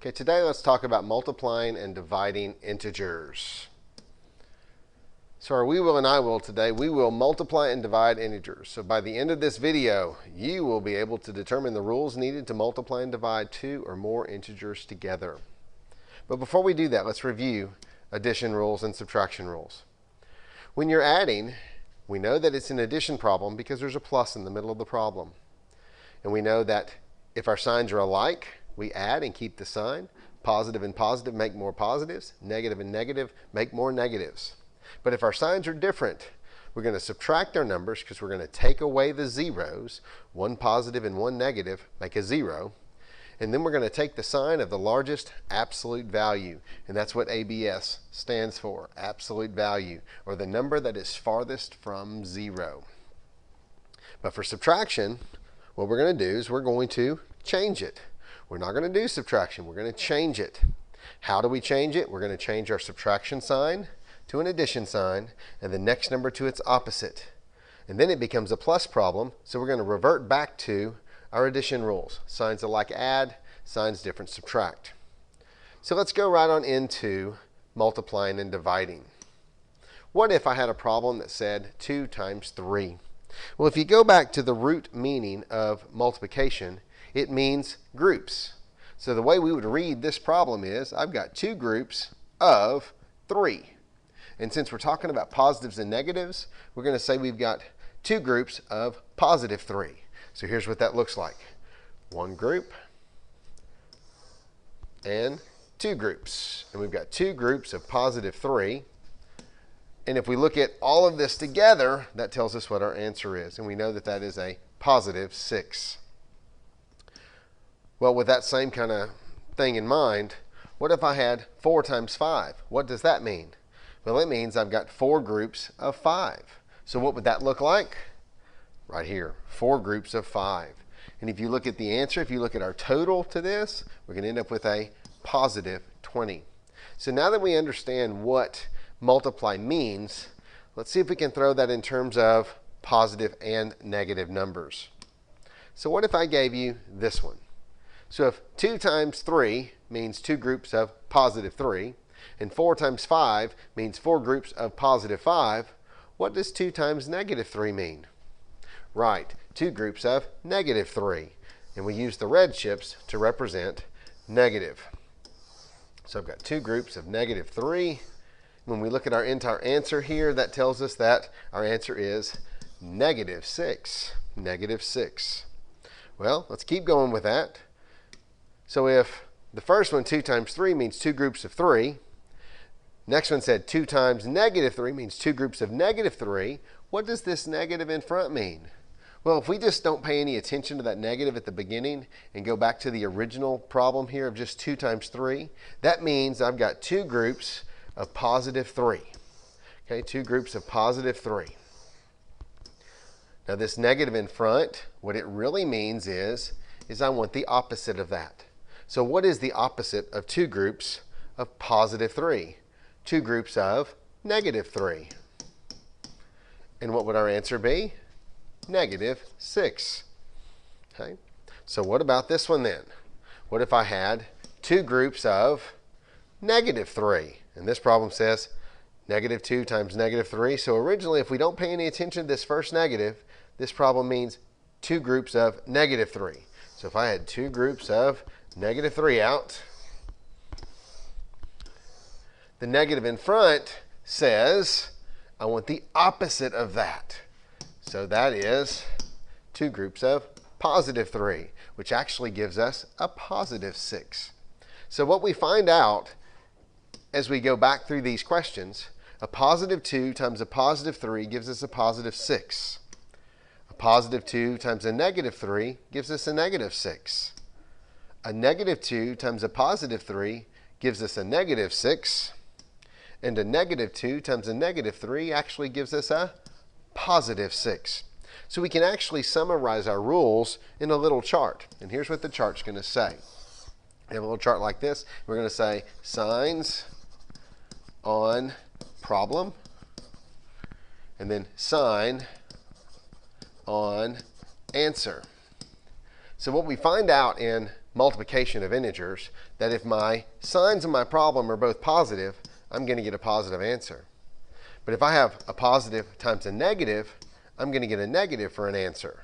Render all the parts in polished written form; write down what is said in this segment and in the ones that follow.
Okay, today let's talk about multiplying and dividing integers. So our we will and I will today, we will multiply and divide integers. So by the end of this video, you will be able to determine the rules needed to multiply and divide two or more integers together. But before we do that, let's review addition rules and subtraction rules. When you're adding, we know that it's an addition problem because there's a plus in the middle of the problem. And we know that if our signs are alike, we add and keep the sign. Positive and positive make more positives. Negative and negative make more negatives. But if our signs are different, we're going to subtract our numbers because we're going to take away the zeros. One positive and one negative make a 0. And then we're going to take the sign of the largest absolute value. And that's what ABS stands for, absolute value, or the number that is farthest from 0. But for subtraction, what we're going to do is we're going to change it. We're not going to do subtraction. We're going to change it. How do we change it? We're going to change our subtraction sign to an addition sign and the next number to its opposite. And then it becomes a plus problem, so we're going to revert back to our addition rules. Signs alike add, signs different subtract. So let's go right on into multiplying and dividing. What if I had a problem that said 2 times 3? Well, if you go back to the root meaning of multiplication, it means groups. So the way we would read this problem is, I've got 2 groups of 3. And since we're talking about positives and negatives, we're going to say we've got 2 groups of positive 3. So here's what that looks like. 1 group and 2 groups. And we've got 2 groups of positive 3. And if we look at all of this together, that tells us what our answer is. And we know that that is a positive 6. Well, with that same kind of thing in mind, what if I had 4 times 5? What does that mean? Well, it means I've got 4 groups of 5. So what would that look like? Right here, 4 groups of 5. And if you look at the answer, if you look at our total to this, we're going to end up with a positive 20. So now that we understand what multiply means, let's see if we can throw that in terms of positive and negative numbers. So what if I gave you this one? So if 2 times 3 means 2 groups of positive 3, and 4 times 5 means 4 groups of positive 5, what does 2 times negative 3 mean? Right, 2 groups of negative 3. And we use the red chips to represent negative. So I've got 2 groups of negative 3. When we look at our entire answer here, that tells us that our answer is negative 6. Negative 6. Well, let's keep going with that. So if the first one, 2 times 3, means 2 groups of 3. Next one said 2 times negative 3 means 2 groups of negative 3. What does this negative in front mean? Well, if we just don't pay any attention to that negative at the beginning and go back to the original problem here of just 2 times 3, that means I've got 2 groups of positive 3. Okay, 2 groups of positive 3. Now this negative in front, what it really means is I want the opposite of that. So what is the opposite of 2 groups of positive 3? 2 groups of negative 3. And what would our answer be? Negative 6. Okay. So what about this one then? What if I had 2 groups of negative 3? And this problem says negative 2 times negative 3. So originally, if we don't pay any attention to this first negative, this problem means 2 groups of negative 3. So if I had 2 groups of negative 3 out, the negative in front says I want the opposite of that. So that is 2 groups of positive 3, which actually gives us a positive 6. So what we find out as we go back through these questions, a positive 2 times a positive 3 gives us a positive 6. A positive 2 times a negative 3 gives us a negative 6. A negative 2 times a positive 3 gives us a negative 6. And a negative 2 times a negative 3 actually gives us a positive 6. So we can actually summarize our rules in a little chart. And here's what the chart's going to say. We have a little chart like this. We're going to say signs on problem, and then sign on answer. So what we find out in multiplication of integers that if my signs of my problem are both positive, I'm going to get a positive answer. But if I have a positive times a negative, I'm going to get a negative for an answer.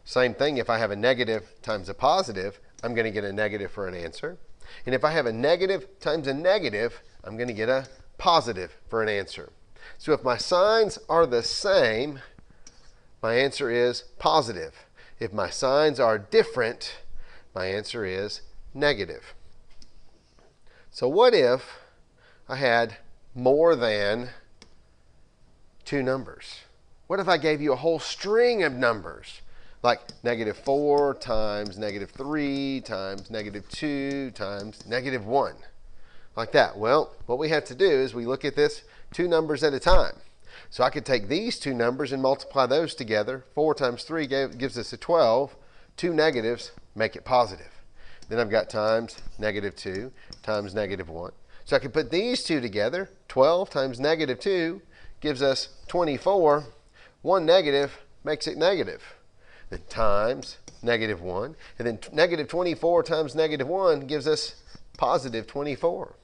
Same thing, if I have a negative times a positive, I'm going to get a negative for an answer. And if I have a negative times a negative, I'm going to get a positive for an answer. So if my signs are the same, my answer is positive. If my signs are different, my answer is negative. So what if I had more than two numbers? What if I gave you a whole string of numbers? Like -4 times -3 times -2 times -1. Like that. Well, what we have to do is we look at this two numbers at a time. So I could take these two numbers and multiply those together. 4 times 3 gives us a 12. Two negatives make it positive. Then I've got times -2 times -1. So I can put these two together. 12 times -2 gives us 24. One negative makes it negative. Then times -1. And then -24 times -1 gives us positive 24.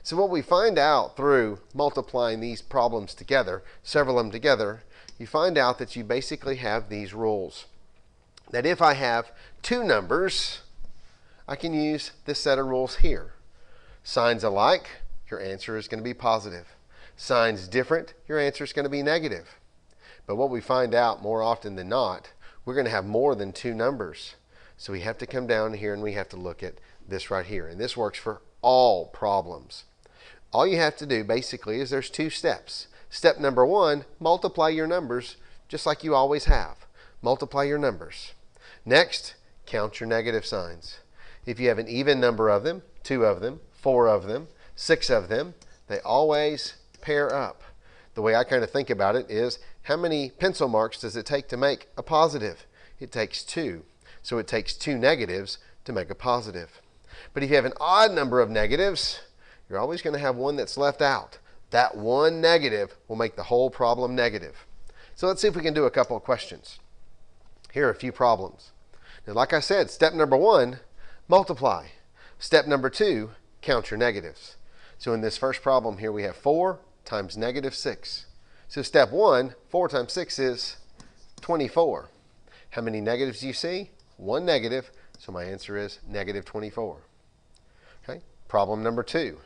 So what we find out through multiplying these problems together, several of them together, you find out that you basically have these rules. That if I have two numbers, I can use this set of rules here. Signs alike, your answer is going to be positive. Signs different, your answer is going to be negative. But what we find out more often than not, we're going to have more than two numbers. So we have to come down here and we have to look at this right here. And this works for all problems. All you have to do basically is there's two steps. Step number one, multiply your numbers just like you always have. Multiply your numbers. Next, count your negative signs. If you have an even number of them, 2 of them, 4 of them, 6 of them, they always pair up. The way I kind of think about it is, how many pencil marks does it take to make a positive? It takes 2. So it takes 2 negatives to make a positive. But if you have an odd number of negatives, you're always going to have one that's left out. That one negative will make the whole problem negative. So let's see if we can do a couple of questions. Here are a few problems. Now, like I said, step number 1, multiply. Step number 2, count your negatives. So in this first problem here, we have 4 times -6. So step 1, 4 times 6 is 24. How many negatives do you see? One negative, so my answer is -24. Okay. Problem number 2,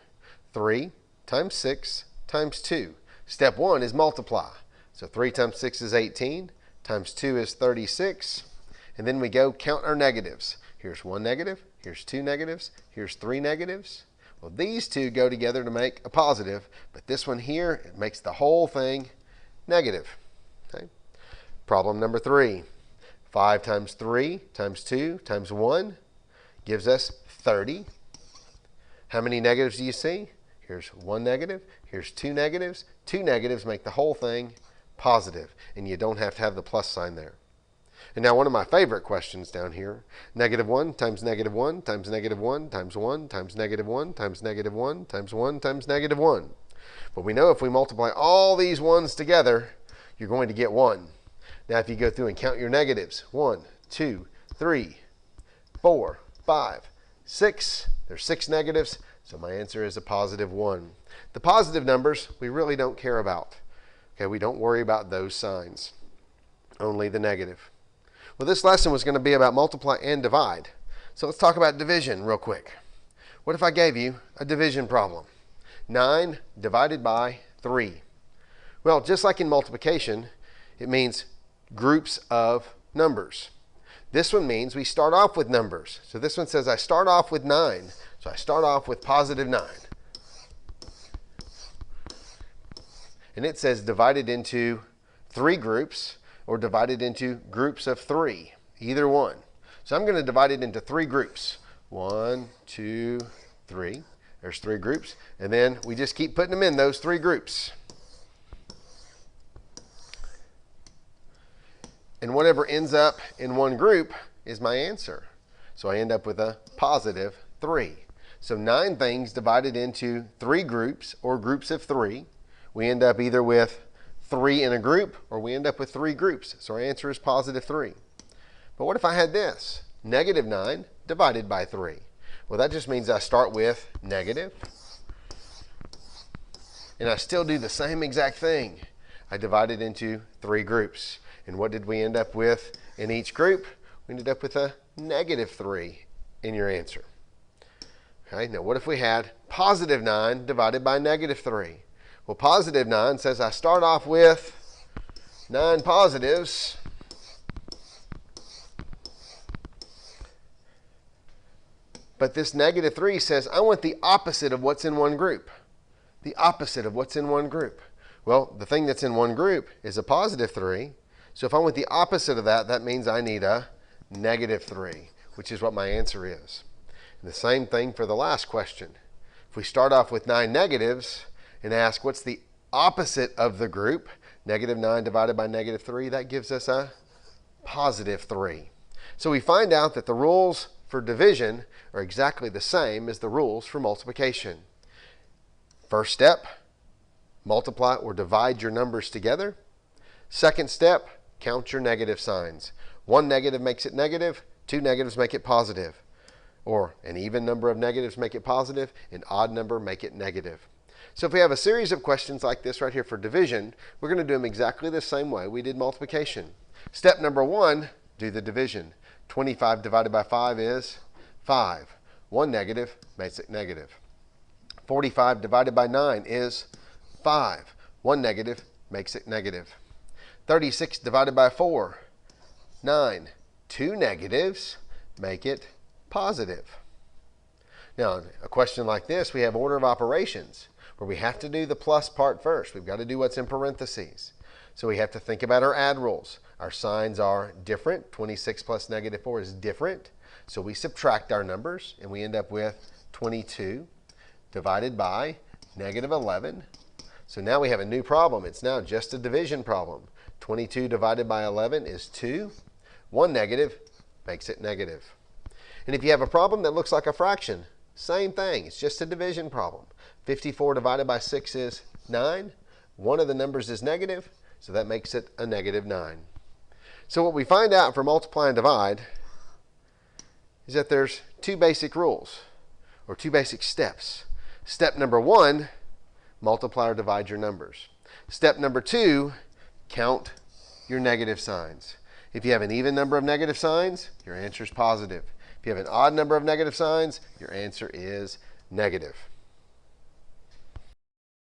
3 times 6 times 2. Step 1 is multiply. So 3 times 6 is 18, times 2 is 36, and then we go count our negatives. Here's one negative, here's 2 negatives, here's 3 negatives. Well, these two go together to make a positive, but this one here, it makes the whole thing negative. Okay. Problem number 3, 5 times 3 times 2 times 1 gives us 30. How many negatives do you see? Here's one negative, here's 2 negatives. 2 negatives make the whole thing positive, and you don't have to have the plus sign there. And now one of my favorite questions down here, -1 times -1 times -1 times 1 times -1 times -1 times 1 times -1. But we know if we multiply all these ones together, you're going to get 1. Now if you go through and count your negatives, 1, 2, 3, 4, 5, 6, there's 6 negatives, so my answer is a positive 1. The positive numbers we really don't care about. Okay, we don't worry about those signs, only the negative. Well, this lesson was going to be about multiply and divide. So let's talk about division real quick. What if I gave you a division problem? 9 divided by 3. Well, just like in multiplication, it means groups of numbers. This one means we start off with numbers. So this one says I start off with 9. So I start off with positive 9. And it says divided into 3 groups or divided into groups of 3, either one. So I'm going to divide it into 3 groups. 1, 2, 3. There's 3 groups. And then we just keep putting them in those 3 groups. And whatever ends up in one group is my answer. So I end up with a positive 3. So 9 things divided into 3 groups or groups of 3. We end up either with 3 in a group or we end up with 3 groups. So our answer is positive 3. But what if I had this? -9 divided by 3. Well, that just means I start with negative, and I still do the same exact thing. I divide it into 3 groups. And what did we end up with in each group? We ended up with a negative 3 in your answer. Okay, now what if we had positive 9 divided by negative 3? Well, positive 9 says I start off with 9 positives, but this negative 3 says I want the opposite of what's in one group. The opposite of what's in one group. Well, the thing that's in one group is a positive 3. So if I want the opposite of that, that means I need a negative 3, which is what my answer is. And the same thing for the last question. If we start off with 9 negatives and ask what's the opposite of the group, negative 9 divided by negative 3, that gives us a positive 3. So we find out that the rules for division are exactly the same as the rules for multiplication. First step, multiply or divide your numbers together. Second step, count your negative signs. 1 negative makes it negative, 2 negatives make it positive. Or an even number of negatives make it positive, an odd number make it negative. So if we have a series of questions like this right here for division, we're going to do them exactly the same way we did multiplication. Step number 1, do the division. 25 divided by 5 is 5. 1 negative makes it negative. 45 divided by 9 is 5. 1 negative makes it negative. 36 divided by 4, 9. 2 negatives make it positive. Now, a question like this, we have order of operations, where we have to do the plus part first. We've got to do what's in parentheses. So we have to think about our add rules. Our signs are different. 26 plus negative 4 is different. So we subtract our numbers, and we end up with 22 divided by negative 11. So now we have a new problem. It's now just a division problem. 22 divided by 11 is 2. 1 negative makes it negative. And if you have a problem that looks like a fraction, same thing. It's just a division problem. 54 divided by 6 is 9. One of the numbers is negative, so that makes it a negative 9. So what we find out for multiply and divide is that there's 2 basic rules, or 2 basic steps. Step number 1, multiply or divide your numbers. Step number 2, count your negative signs. If you have an even number of negative signs, your answer is positive. If you have an odd number of negative signs, your answer is negative.